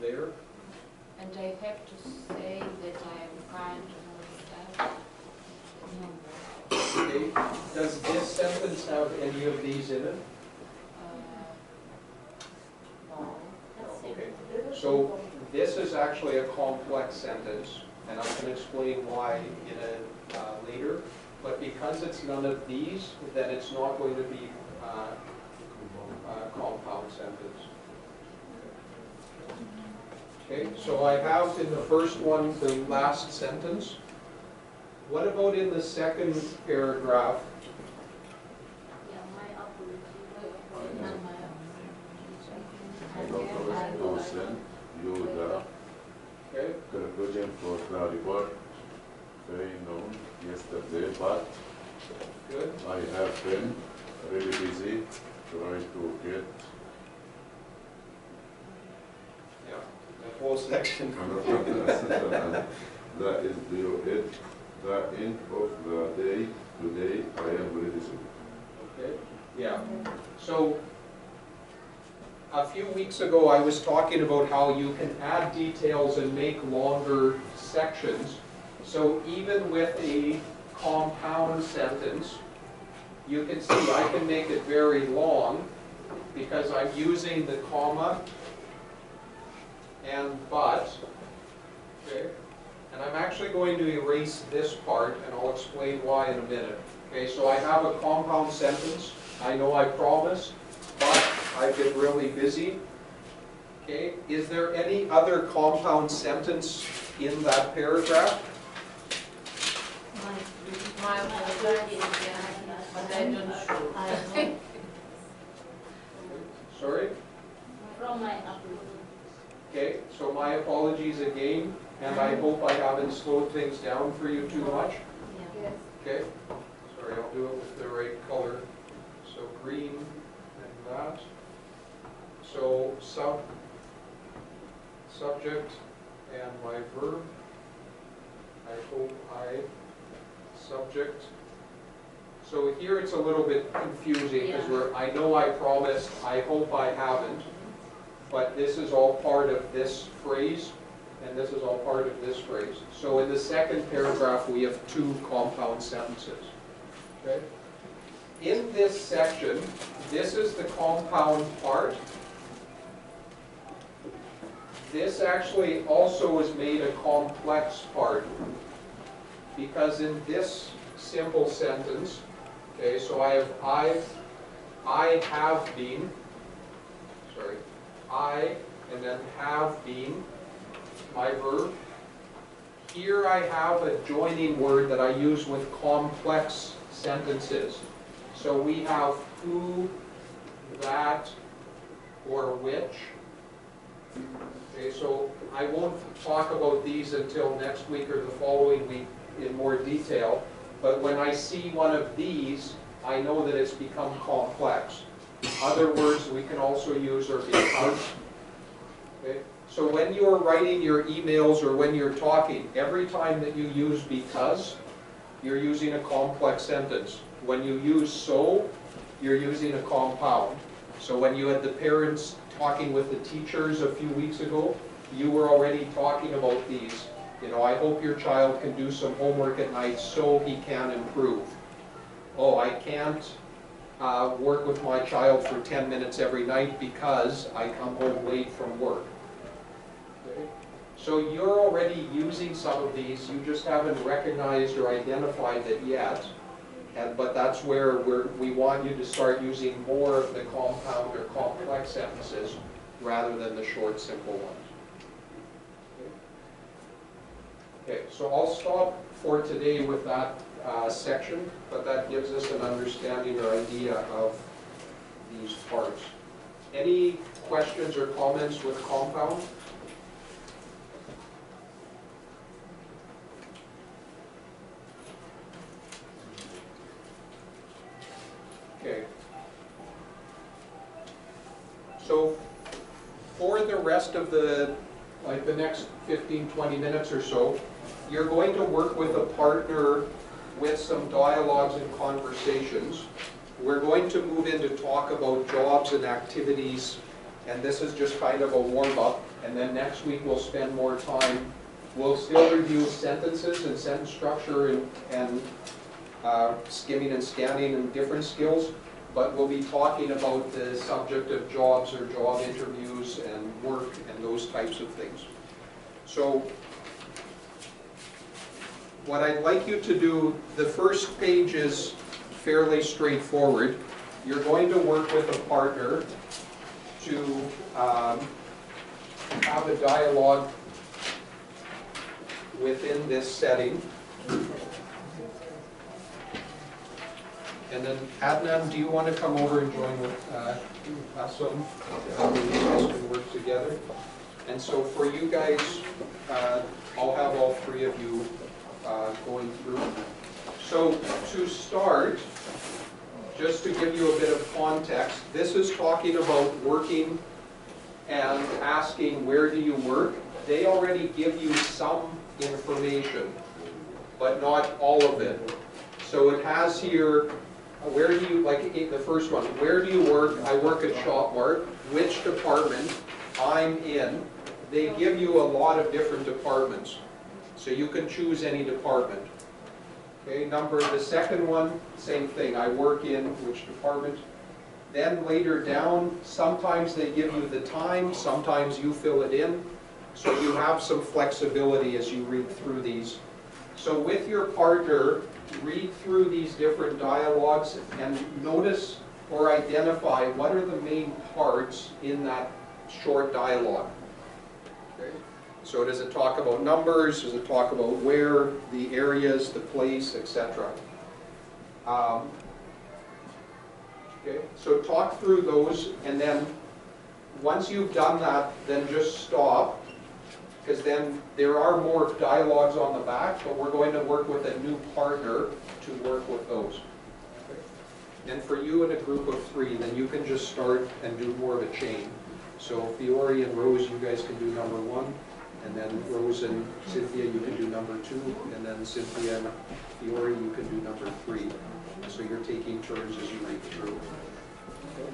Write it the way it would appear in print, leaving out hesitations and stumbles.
there. And I have to say that I am kind of Okay. Does this sentence have any of these in it? no. Okay. So this is actually a complex sentence, and I can explain why in a later. But because it's none of these, then it's not going to be a compound sentence. Okay, so I have in the first one the last sentence. What about in the second paragraph? Yeah, my Okay, Conclusion for the report. Very known yesterday, but good. I have been really busy trying to get Yeah, that whole section. that is the end of the day. Today I am really busy. Okay, yeah. So a few weeks ago I was talking about how you can add details and make longer sections. So even with a compound sentence, you can see I can make it very long because I'm using the comma and but. Okay? And I'm actually going to erase this part, and I'll explain why in a minute. Okay, so I have a compound sentence. I know I promised, but I've been really busy. Okay, is there any other compound sentence in that paragraph? My apologies, but I don't show. Sorry? From my apologies. Okay, so my apologies again, and I hope I haven't slowed things down for you too much. Yes. Okay, sorry, I'll do it with the right color. So green and that. So subject and my verb. I hope I, subject. So here it's a little bit confusing because I know I promised, I hope I haven't, but this is all part of this phrase, and this is all part of this phrase. So in the second paragraph we have two compound sentences. Okay? In this section, this is the compound part. This actually also is made a complex part, because in this simple sentence, okay, so I have been, sorry, I, and then have been, my verb. Here I have a joining word that I use with complex sentences. So we have who, that, or which. Okay, so I won't talk about these until next week or the following week in more detail, but when I see one of these, I know that it's become complex. Other words we can also use are because. Okay? So when you're writing your emails or when you're talking, every time that you use because, you're using a complex sentence. When you use so, you're using a compound. So when you had the parents talking with the teachers a few weeks ago, you were already talking about these. You know, I hope your child can do some homework at night so he can improve. Oh, I can't work with my child for 10 minutes every night because I come home late from work. Okay? So you're already using some of these, you just haven't recognized or identified it yet. But that's where we want you to start using more of the compound or complex sentences rather than the short, simple ones. Okay, so I'll stop for today with that section, but that gives us an understanding or idea of these parts. Any questions or comments with compound? Okay. So for the rest of the next 15-20 minutes or so, you're going to work with a partner with some dialogues and conversations. We're going to move into talk about jobs and activities And this is just kind of a warm-up, and then next week we'll spend more time. We'll still review sentences and sentence structure and skimming and scanning and different skills, but we'll be talking about the subject of jobs or job interviews and work and those types of things. So what I'd like you to do, the first page is fairly straightforward. You're going to work with a partner to have a dialogue within this setting. And then Adnan, do you want to come over and join with Assam? You guys can work together. And so for you guys, I'll have all three of you going through. So to start, just to give you a bit of context, this is talking about working and asking where do you work. They already give you some information, but not all of it. So it has here, where do you, like the first one, where do you work? I work at ShopMart. Which department? I'm in. They give you a lot of different departments, so you can choose any department. Okay, the second one, same thing. I work in which department? Then later down, sometimes they give you the time, sometimes you fill it in, so you have some flexibility as you read through these. So with your partner, read through these different dialogues and notice or identify what are the main parts in that short dialogue. Okay? So does it talk about numbers? Does it talk about where, the areas, the place, etc.? Okay, so talk through those, and then once you've done that, then just stop, because then there are more dialogues on the back, but we're going to work with a new partner to work with those. Okay. And for you in a group of three, then you can just start and do more of a chain. So Fiore and Rose, you guys can do number one, and then Rose and Cynthia, you can do number two, and then Cynthia and Fiore, you can do number three. So you're taking turns as you read through. Okay.